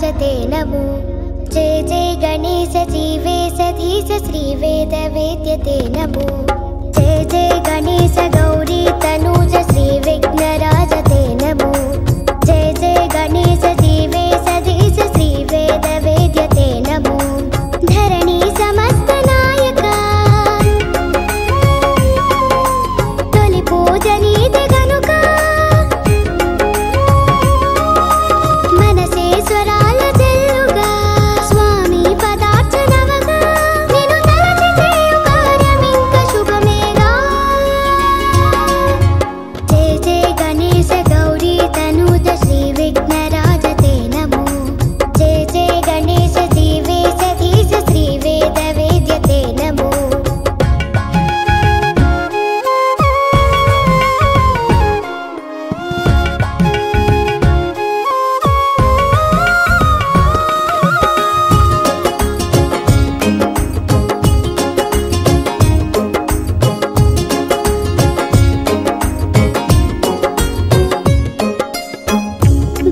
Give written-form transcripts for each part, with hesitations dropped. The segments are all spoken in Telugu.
विघ्नराजते नमो। जय जय गणेश जीवे सधीश श्रीवेदवेद्यते नमो। जय जय गणेश गौरी तनूज श्रीविघ्नराजते नमो। जय जय गणेश जीवे सधीश श्रीवेदवेद्यते नमो। धरणी समस्त नायका तोलि पूजनीति गनुका मनसे स्वराल जल्लुगा स्वामी पदार्चनवगा निनु तलचि चेयु कार्यमिंक शुभमेगा। जय जय गणेश गौरी तनूज श्रीविघ्नराजते नमो। जय जय गणेश जीवे सधीश श्रीवेदवेद्यते नमो।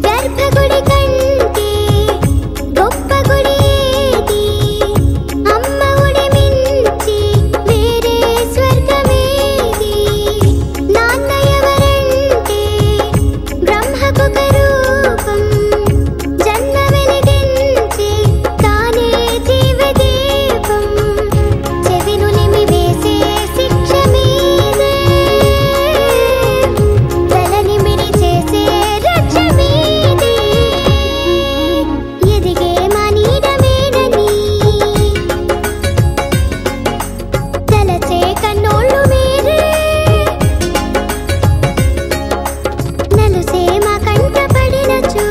గర్భగుడి కంటే గొప్ప గుడి ఏది? అమ్మ గుడి మించి వేరే స్వర్గమేది? నాన్న ఎవరంటే బ్రహ్మకొక రూపం జన్మ వెలిగించి తానే జీవదీపం చెవినులిమి వేసే శిక్ష మీదే తలనిమిరి చేసే రక్ష మీదే ఎదిగే మనీడమేనని తలచే కన్నోళ్ళు మీరే నలుసే మా కంట పడినచు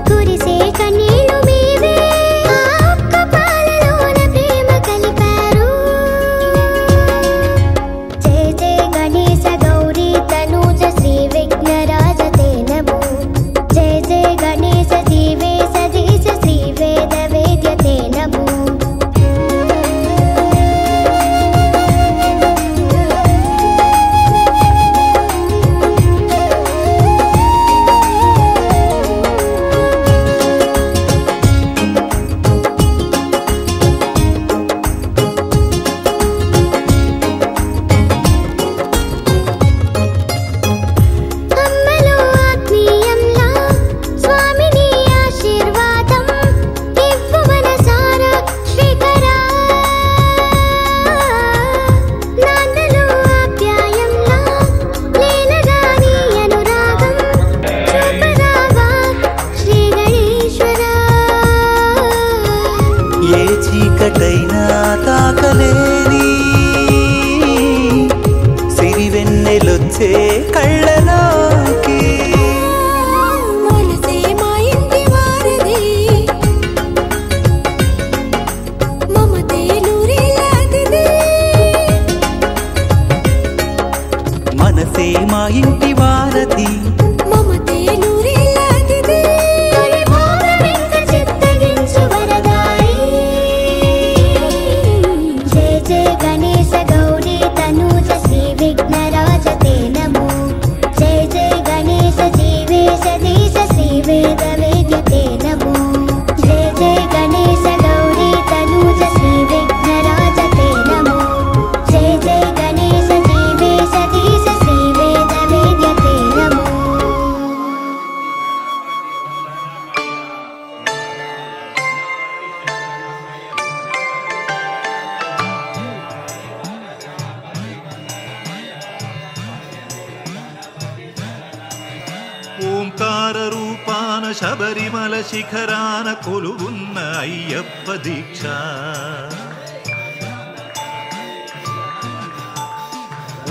కురిసే కన్నీళ్ళు మీవే ఆ ఒక్క పాలలోన ప్రేమ కలిపారు. జయ జయ గణేశ గౌరీ తనూజ శ్రీవిఘ్నరాజతే నమో. జయ జయ గణేశ జీవే సధీశ శ్రీవేదవేద్యతే నమో. అమ్మలో ఆత్మీయంలా స్వామిని ఆశీర్వాదం ఇవ్వు మనసారా శ్రీకరా. నాన్నలో ఆప్యాయంలా లీలగాని అనురాగం చూపరావా శ్రీ గణేశ్వరా. ఏ చీకటైనా తాకలేని సిరివెన్నెలొచ్చే కళ్ళలోకి మనసే మా ఇంటి వారిది మమతే నూరేళ్ళదిది. మనసే మా ఇంటి వారధి మమతే నూరేళ్ళదిది. తొలి భోగమింక చిత్తగించు వరదాయి. జయ జయ గణేశ గౌరీ తనూజ శ్రీవిఘ్నరాజతే నమో. జయ జయ గణేశ జీవే సధీశ శ్రీవేదవేద్యతే నమో. జయ జయ గణేశ గౌరీ తనూజ శ్రీవిఘ్నరాజతే నమో. జయ జయ గణేశ జీవే సధీశ శ్రీవేదవేద్యతే నమో. ఓంకార రూపాన శబరిమల శిఖరాన కొలువున్న అయ్యప్ప దీక్ష.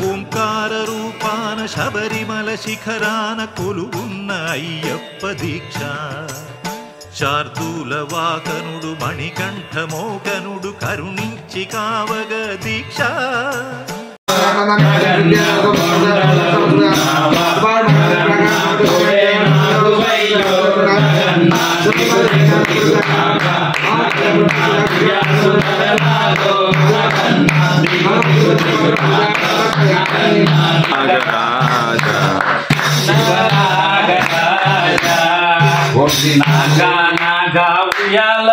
ఓంకార రూపాన శబరిమల శిఖరాన కొలువున్న అయ్యప్ప దీక్ష. శార్దూల వాకనుడు మణికంఠ మోకనుడు కరుణించి కావగ దీక్ష. Naga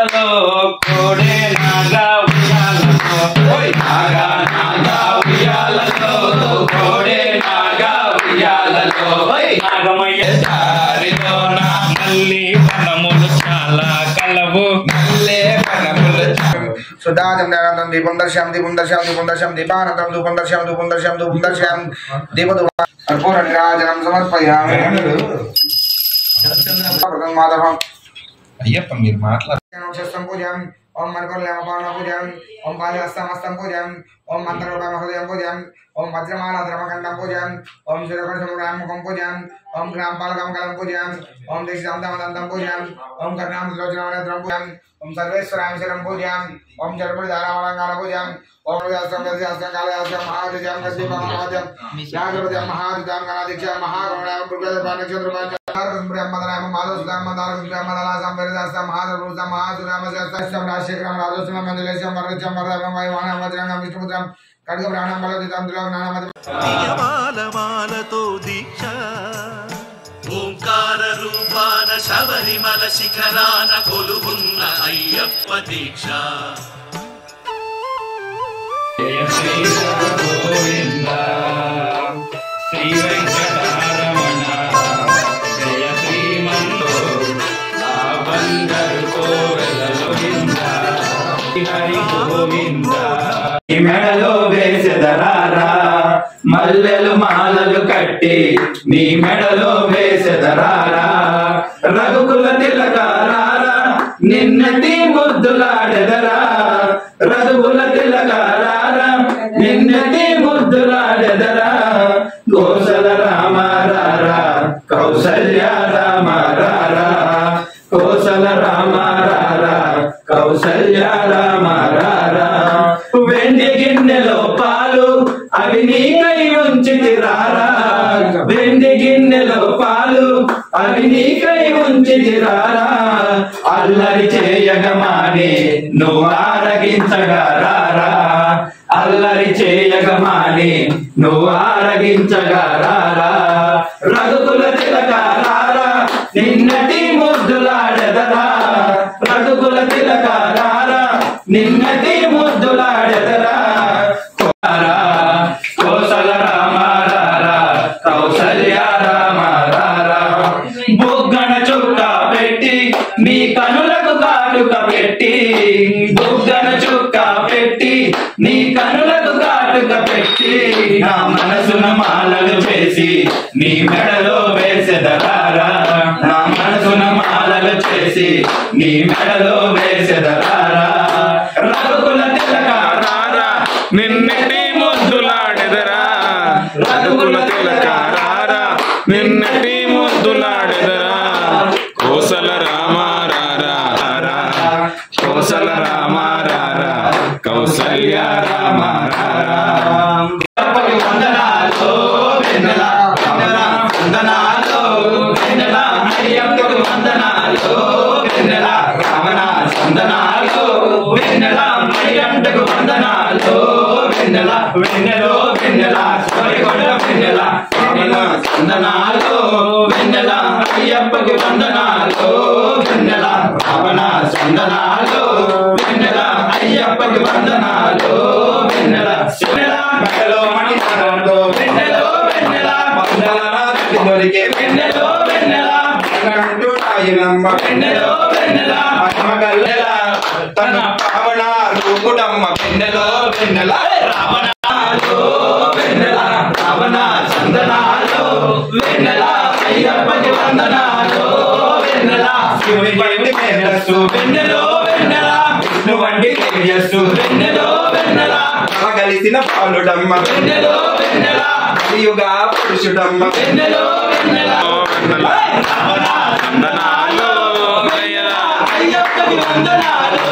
ఉయ్యాలలో కోడే నాగా ఉయ్యాలలో నాగా నాగా ఉయ్యాలలో కోడే నాగా ఉయ్యాలలో నాగమయ్య దారిలో నా మల్లి వనములు చాలా కలవు మల్లె వనములు సుధాజం జ్ఞానం దీపం దర్శనం దీపం దర్శనం దీపం దర్శనం దీపానందం ధూపం దర్శనం ధూపం దర్శనం ధూపం దర్శనం దీప రాజనం సమర్పయామి మాధవం అయ్యప్ప మీరు శస్త్రం పూజం ఓం మణిపూర్ణ పూజం ఓం పాదహస్తమస్తం పూజం ఓం మంత్రహృదయం పూజం ఓం వజ్రమాల ధర్మకంఠం పూజం ఓం శిరకృష్ణముఖం పూజం ఓం గ్రామపాలకం పూజం ఓం దీక్షాంతం పూజం ఓం కర్ణాంలోచనం పూజం ఓం సర్వేశ్వరాంశరం పూజం ఓం జలముడి ధారావళంకాల పూజం ఓం శాస్త్రం కాళశాస్త్రం మహాదిజం కశ్యపం జాగ్రత్తం మహాదిజం గణాదీక్ష మహాగణాం నక్షత్రం బ్రహ్మదరామ మాధవస్వామ బ్రహ్మదలాసం వేదశాస్త్రం మహాదృతం మహాసురామశాస్త్రం రాజశేఖరం రాజోత్సవం మంజులేశం వరచం వరదం వైవాహనం వజ్రంగం విష్ణుపుత్రం ఖడ్గ ప్రాణం బలదితం నియమాలమాలతో దీక్ష ఓంకార రూపాన శబరిమల శిఖరాన కొలువున్న అయ్యప్ప దీక్ష జయ శ్రీ గోవింద శ్రీ వెంకటరమణ జయ శ్రీమంతో బందరు కోవెలలోవింద హరి గోవింద ఈ మెడలో వేసెదరారా మల్లెలు మాలలు కట్టి నీ మెడలో వేసెదరారా రఘుకుల తిలకారారా నిన్నటి ముద్దులాడెదరా రఘుకుల తిలకారారా నిన్నటి ముద్దులాడెదరా కోసల రామారారా కౌసల్య రామారారా కోసల రామారారా కౌసల్య రామారారా వెండి గిన్నెలో పాలు అవి నీకై ఉంచితిరారా వెండి గిన్నెలో పాలు అవి నీకై ఉంచితిరారా అల్లరి చేయగమాని నువ్వు ఆరగించగారారా అల్లరి చేయగమాని నువ్వు ఆరగించగారారా రఘుకుల తిలకారారా నిన్నటి ముద్దులాడెదరా రఘుకుల తిలకారారా నిన్నటి ముద్దులాడెదరా కోసల రామారారా కౌసల్య రామారారా బుగ్గన చుక్క పెట్టి నీ కనులకు కాటుక పెట్టి బుగ్గన చుక్క పెట్టి నీ కనులకు కాటుక పెట్టి నా మనసున మాలలు చేసి నీ మెడలో వేసెదరారా నా మనసున మాలలు చేసి నీ మెడలో వేసెదరారా రఘుకుల తిలకారారా నిన్నటి ముద్దులాడెదరా రఘుకుల తిలకారారా నిన్నటి ముద్దులాడెదరా కోసల రామారారా కోసల రామారారా కౌసల్య రామారారా వందనాలు వెన్నెల వందనాలు వెన్నెల అయ్యప్పకు వందనాలు వెన్నెల రమణ వందనాలు వెన్నెల అయ్యప్పకు వందనాలు వెన్నెల వెన్నెలో వెన్నెల సరికొండ వెన్నెల వందనాలు వెన్నెల అయ్యప్పకి వందనాలు వెన్నెల రమణ వందనాలు వెన్నెల అయ్యప్పకి వందనాలు వెన్నెల వెన్నెల మెడలో మణిహారంతో వెన్నెలో వెన్నెల దొరికే వెన్నెలో వెన్నెల ాయనమ్మ వెన్నెలో వెన్నెల మగల్లెల తన పావన రూపుడమ్మ వెన్నెలో వెన్నెల రావణాలు వెన్నెల రావణ చందనాలు వెన్నెల అయ్యప్పకి వందనాలు వెన్నెల శివుని వంటి మేధస్సు వెన్నెలో వెన్నెల విష్ణు వంటి తేజస్సు వెన్నెలో వెన్నెల కలిసిన పాలుడమ్మ వెన్నెలో వెన్నెల కలియుగా పురుషుడమ్మ వెన్నెలో వెన్నెల రావణ చందనాలు అయ్యప్పకి వందనాలు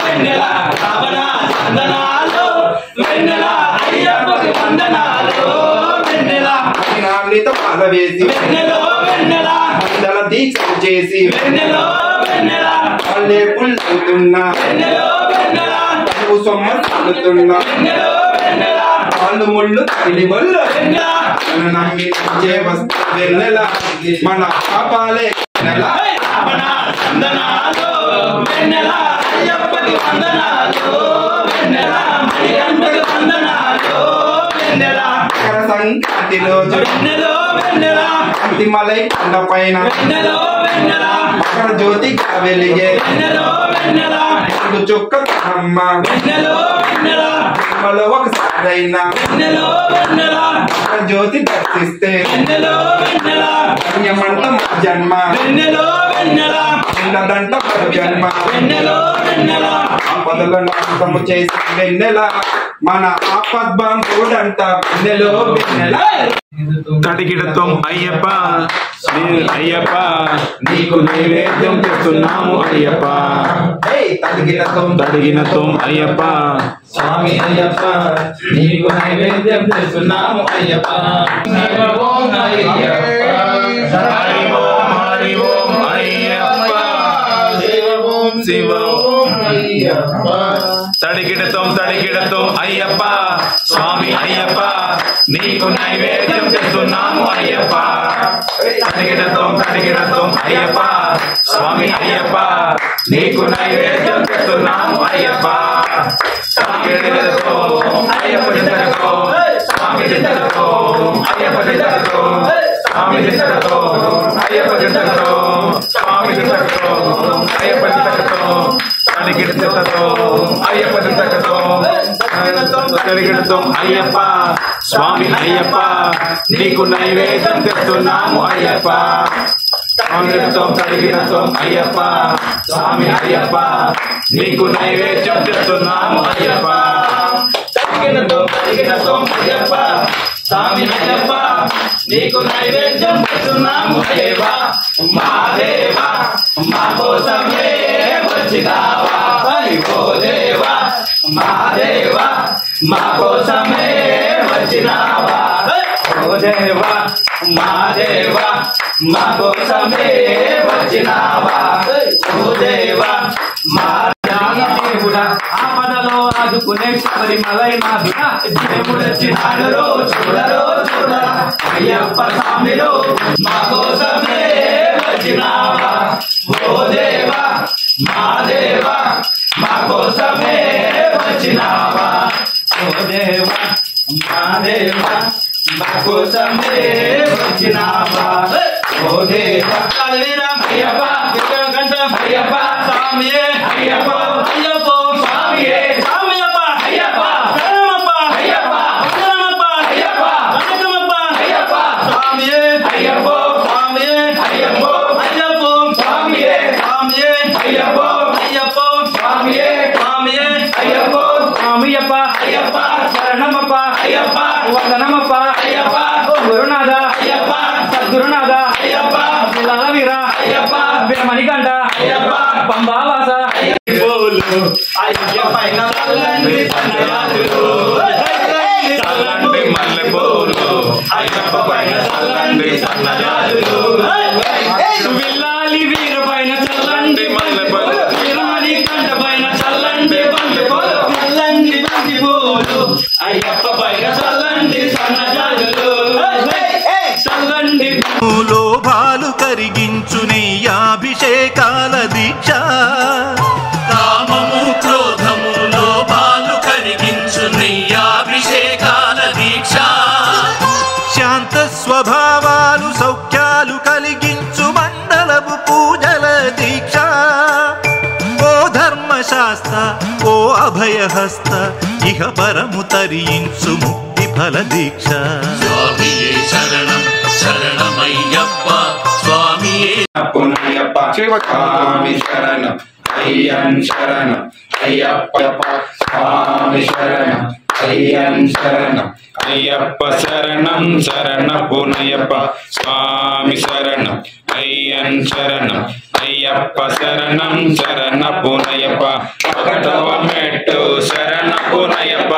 వెన్నెల రావణ చందనాలు వెన్నెల అయ్యప్పకి వందనాలు వెన్నెల పాద వేసి వెన్నెలో వెన్నెల అందల దీక్షలు చేసి వెన్నెలో వెన్నెల వాళ్ళే పుల్లుతున్నా వెన్నెలో వెన్నెల నువ్వు సొమ్మ తల్లుతున్నా వెన్నెలో వెన్నెల వాళ్ళు ముళ్ళు తగిలి వల్ల వెన్నెల నమ్మి వస్తు వెన్నెల మన పాపాలే వెన్నెల రావణ చందనాలు వెన్నెల అయ్యప్పకి వందనాలు వెన్నెల మణికంఠకి వందనాలు వెన్నెల సంక్రాంతి రోజు వెన్నెలో వెన్నెల అంతిమలై కొండ పైన వెన్నెలో వెన్నెల మకర జ్యోతిగా వెలిగే వెన్నెలో వెన్నెల చుక్క అమ్మ వెన్నెలో వెన్నెల మలో ఒకసారైనా వెన్నెలో వెన్నెల మకర జ్యోతి దర్శిస్తే వెన్నెలో వెన్నెల పుణ్యమంట మా జన్మ వెన్నెలో వెన్నెల దంట జన్మ వెన్నెలో వెన్నెల ఆపదల నాశనము చేసి వెన్నెల మన ఆపద్బాంధుడంట వెన్నెలో వెన్నెల తడిగిడతం అయ్యప్ప అయ్యప్ప నీకు నైవేద్యం చేస్తున్నాము అయ్యప్ప తడిగినతం అయ్యప్ప స్వామి అయ్యప్ప నీకు నైవేద్యం చేస్తున్నాము అయ్యప్ప శివ తడిగిడతం అయ్యప్ప స్వామి అయ్యప్ప నీకు నైవేద్యం చేస్తున్నాము అయ్యప్ప తడిగిడతం అయ్యప్ప స్వామి అయ్యప్ప నీకు నైవేద్యం చేస్తున్నాము అయ్యప్ప అయ్యప్ప స్వామి అయ్యప్ప స్వామి అయ్యప్ప స్వామి అయ్యప్ప తడిగిడతం అయ్యప్ప స్వామి అయ్యప్ప నీకు నైవేద్యం తెస్తున్నాము అయ్యప్ప తడిగిడతం అయ్యప్ప స్వామి అయ్యప్ప నీకు నైవేద్యం తెస్తున్నాము అయ్యప్ప తడిగిడతం అయ్యప్ప స్వామి అయ్యప్ప నీకు నైవేద్యం తెస్తున్నాము దేవా మా దేవా మా కోసమే వచ్చినావా ఓ దేవా మా దేవా మా కోసమే వచ్చినావా ఓ దేవా మా దేవా మా కోసమే వచ్చినావా ఓ దేవా మా దేవుడా ఆపదలో ఆదుకునే శబరిమలైనాథుడా దేవుడొచ్చినాడురో చూడరో చూడరా అయ్యప్ప స్వామిలో మా కోసమే వచ్చినావా ఓ దేవా మా దేవా మా కోసమే వచ్చినావా ఓ దేవా మా దేవా మా కోసమే వచ్చినావా ఓ దేవా అయ్యప్ప అయ్యప్ప స్వామియే అయ్యప్ప అయ్యప్ప స్వామియే స్వామియప్ప అయ్యప్ప శరణమప్ప అయ్యప్ప శరణమప్ప అయ్యప్ప వనకమప్ప అయ్యప్ప స్వామియే అయ్యప్ప స్వామియే అయ్యప్ప అయ్యప్ప స్వామియే స్వామియే అయ్యప్ప అయ్యప్ప స్వామియే స్వామియే అయ్యప్ప స్వామియప్ప అయ్యప్ప శరణమప్ప అయ్యప్ప వదనమప్ప అయ్యప్ప గురునాథ అయ్యప్ప సద్గురునాథ అయ్యప్ప లాలవీర అయ్యప్ప వీరమణికంఠ అయ్యప్ప పంబావాస అయ్యప్పైన చల్లండి చల్లండి మల్లెపూలు అయ్యప్ప పైన చల్లండి సన్నజాజులు విల్లాలి వీర పైన చల్లండి మల్లెపూలు వీరమణికంఠ పైన చల్లండి మల్లెపూలు చల్లండి బంతి పూలు అయ్యప్ప పైన చల్లండి సన్నజాజులు చల్లండి లోభాలు కరిగించు నెయ్యాభిషేకాల దీక్ష కామము క్రోధము లోపాలు కరిగించు నెయ్యాభిషేకాల దీక్ష శాంత స్వభావాలు సౌఖ్యాలు కలిగించు మండలపు పూజల దీక్ష ఓ ధర్మశాస్త్ర ఓ అభయహస్త ఇహ పరము తరించు ముక్తి ఫల దీక్ష స్వామియే శరణం శరణమయ్యప్ప స్వామియే పునయ్యప్ప స్వామి శరణం అయ్యన్ శరణం అయ్యప్ప స్వామి శరణం అయ్యన్ శరణం అయ్యప్ప శరణం శరణ పునయ్యప్ప స్వామి శరణం అయ్యన్ శరణం అయ్యప్ప శరణం శరణ పునయ్యప్ప ఒకటవ మెట్టు శరణ పునయ్యప్ప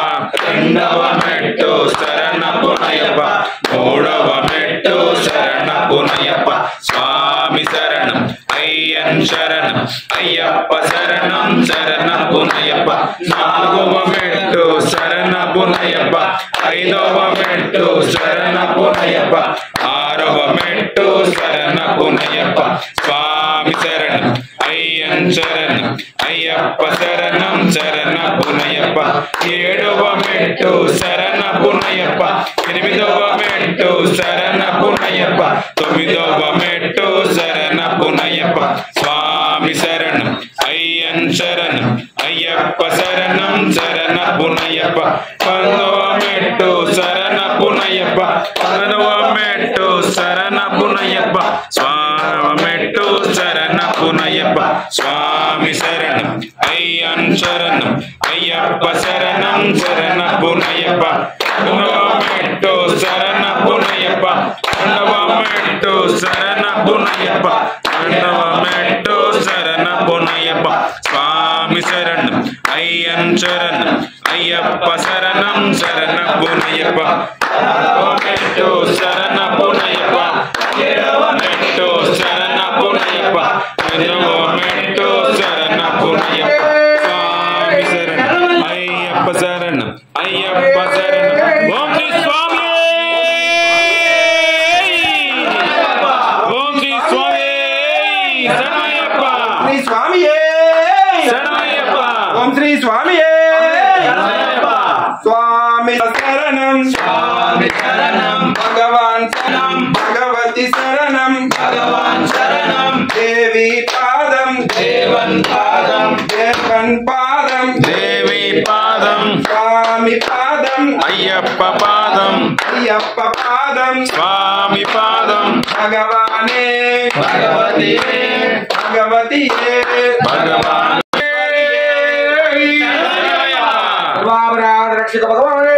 రెండవ మెట్టు శరణ పునయ్యప్ప మూడవ మెట్టు శరణ పునయ్యప్ప స్వామి శరణం అయ్యన్ శరణం అయ్యప్ప శరణం శరణ పునయ్యప్ప నాలుగవ మెట్టు శరణ పునయ్యప్ప ఐదవ మెట్టు శరణ పునయ్యప్ప ఆరవ మెట్టు శరణ పునయ్యప్ప స్వామి శరణం అయ్యన్ శరణం అయ్యప్ప శరణం శరణపునయ్యప్ప ఏడవ మెట్టు శరణపునయ్యప్ప ఎనిమిదవ మెట్టు శరణపునయ్యప్ప తొమ్మిదవ మెట్టు శరణపునయ్యప్ప స్వామి శరణం అయ్యన్ శరణం అయ్యప్ప శరణం శరణపునయ్యప్ప పదవ మెట్టు శరణపునయ్యప్ప పదవ మెట్టు శరణపునయ్యప్ప స్వామి మెట్టు శరణపునయ్యప్ప స్వామి శరణం అయ్యన్ శరణం అయ్యప్ప శరణం శరణపునయ్యప్ప పదవ మెట్టు శరణపునయ్యప్ప పదవ మెట్టు శరణపునయ్యప్ప పదవ మెట్టు శరణపునయ్యప్ప స్వామి శరణం అయ్యన్ శరణం అయ్యప్ప శరణం శరణపునయ్యప్ప పదవ మెట్టు శరణపునయ్యప్ప ఏడవ మెట్టు శరణపునయ్యప్ప పదవ మెట్టు శరణపునయ్యప్ప స్వామి శరణం అయ్యప్ప శరణం అయ్యప్ప శరణం ఓం శ్రీ స్వామి ఓం శ్రీ స్వామి శరణయ్యప్ప శ్రీ స్వామియే శరణయ్యప్ప ఓం శ్రీ స్వామియే శరణయ్యప్ప స్వామి శరణం స్వామి శరణం భగవాన్ శరణం భగవతి శరణం భగవాన్ శరణం దేవి పాదం దేవన్ పాదం దేవన్ పాదం దేవి పాదం స్వామి పాదం అయ్యప్ప పాదం అయ్యప్ప పాదం స్వామి పాదం భగవానే భగవతియే భగవతియే భగవాన్ సర్వాపరాధ రక్షక భగవానే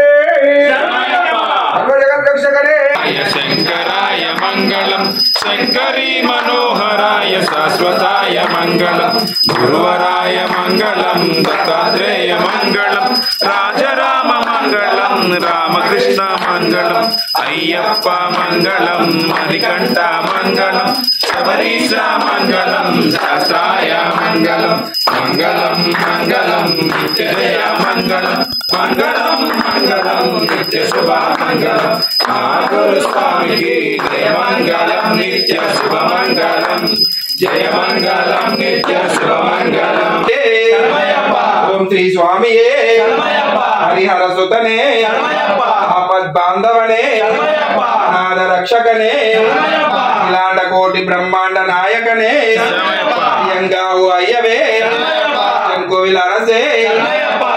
సర్వ జగత్ రక్షకరే శంకరాయ మంగళం శంకరీ మనోహరాయ శాశ్వతాయ మంగళం గురువరాయ మంగళం దత్తాత్రేయ మంగళం రాజరామ మంగళం రామకృష్ణ మంగళం అయ్యప్ప మంగళం మణికంఠ మంగళం శబరీశ మంగళం శాస్త్రాయ మంగళం మంగళం మంగళం నిత్యజయ మంగళం మంగళం మంగళం నిత్య శుభ మంగళం మా గురు స్వామికి జయ మంగళం నిత్య శుభ మంగళం జయ మంగళం నిత్య శుభ మంగళం ఓం శ్రీ స్వామియే హరిహర సుతనే ఆపద్ బాంధవనే అనాథ రక్షకనే ఇలాండ కోటి బ్రహ్మాండ నాయకనే అయ్యంగావు అయ్యవే కోవిల అరసే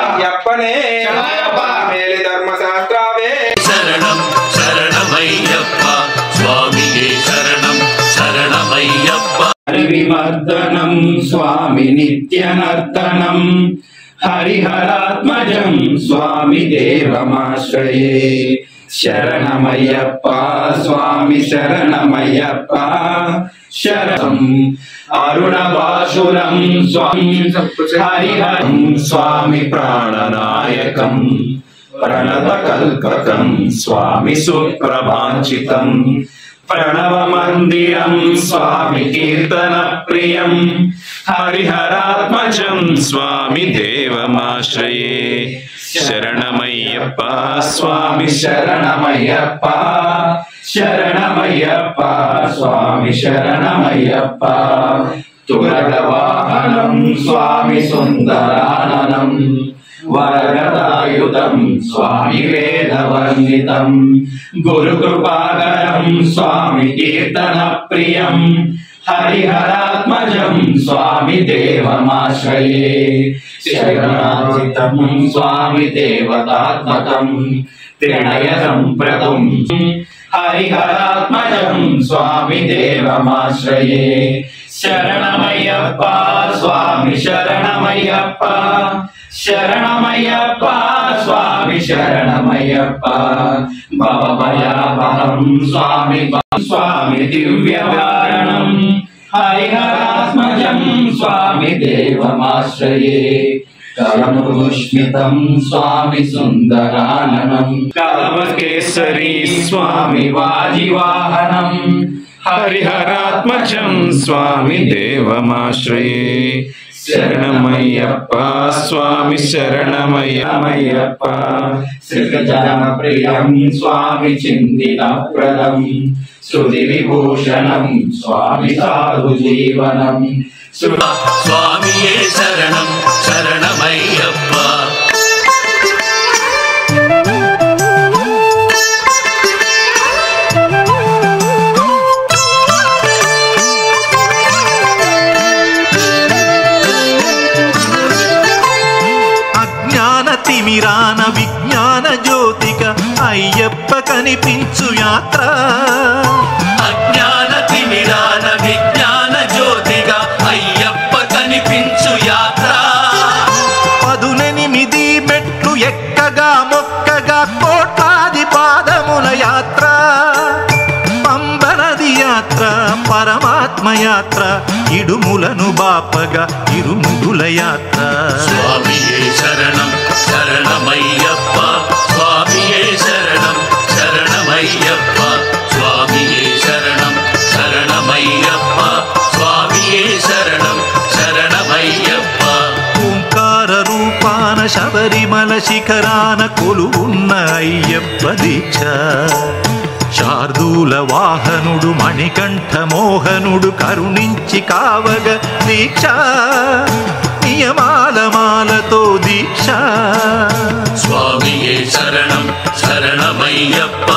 అయ్యప్పనే మేలి ధర్మశాస్త్రావే శరణం శరణమయ్యప్ప స్వామియే శరణం శరణమయ్యప్ప హరివిమర్దనం స్వామి నిత్యనర్తనం హరిహరాత్మజం స్వామి దేవమాశ్రయే శరణమయ్యప్ప స్వామి శరణమయ్యప్ప శరణం అరుణభాసురం స్వామి హరిహరం స్వామి ప్రాణనాయకం ప్రణతకల్పకం స్వామి సుప్రభాంచితం ప్రణవ మందిరం స్వామి కీర్తన ప్రియం హరిహరాత్మజం స్వామి దేవమాశ్రయే శరణమయ్యప్ప స్వామి శరణమయ్యప్ప శరణమయ్యప్ప స్వామి శరణమయ్యప్ప తురగ వాహనం స్వామి సుందరాననం వరగదాయుధం స్వామి వేదవర్ణితం గురుకృపాకరం స్వామి కీర్తన ప్రియం హరిహరాత్మజం స్వామి దేవమాశ్రయే శరణాచితం స్వామి దేవతాత్మకం త్రినయనం ప్రదం హరిహరాత్మజం స్వామి దేవమాశ్రయే శరణమయ్యప్ప స్వామి శరణమయ్యప్ప శరణమయ్యప్ప స్వామి శరణమయ్యప్ప భవభయాపహం స్వామి స్వామి దివ్యవారణం హరిహరాత్మజం స్వామి దేవమాశ్రయే కలముష్మితం స్వామి సుందరాననం కలవకేసరీ స్వామి వాజివాహనం హరిహరాత్మజం స్వామి దేవమాశ్రయే శరణమయ్యప్ప స్వామి శరణమయ్యమయ్యప్ప శ్రీజన ప్రియం స్వామి చిందిన ప్రదం శృతి విభూషణం స్వామి సాధు జీవనం స్వామియే శరణం నిదాన విజ్ఞాన జ్యోతిక అయ్యప్ప కనిపించు యాత్ర అజ్ఞాన తిమిరాన విజ్ఞాన జ్యోతిగా అయ్యప్ప కనిపించు యాత్ర 18 మెట్లు ఎక్కగా మొక్కగా కోట్లాది పాదముల యాత్ర పంబనది యాత్ర పరమాత్మ యాత్ర ఇడుములను బాపగా ఇరుముడుల యాత్ర స్వామియే శరణం శరణమయ్యప్ప స్వామియే శరణం శరణమయ్యప్ప స్వామియే శరణం శరణమయ్యప్ప స్వామియే శరణం శరణమయ్యప్ప ఓంకార రూపాన శబరిమల శిఖరాన కొలువున్న అయ్యప్ప దీక్ష శార్దూల వాహనుడు మణికంఠ మోహనుడు కరుణించి కావగ దీక్ష నియమాల మాలతో దీక్ష స్వామియే శరణం శరణమయ్యప్ప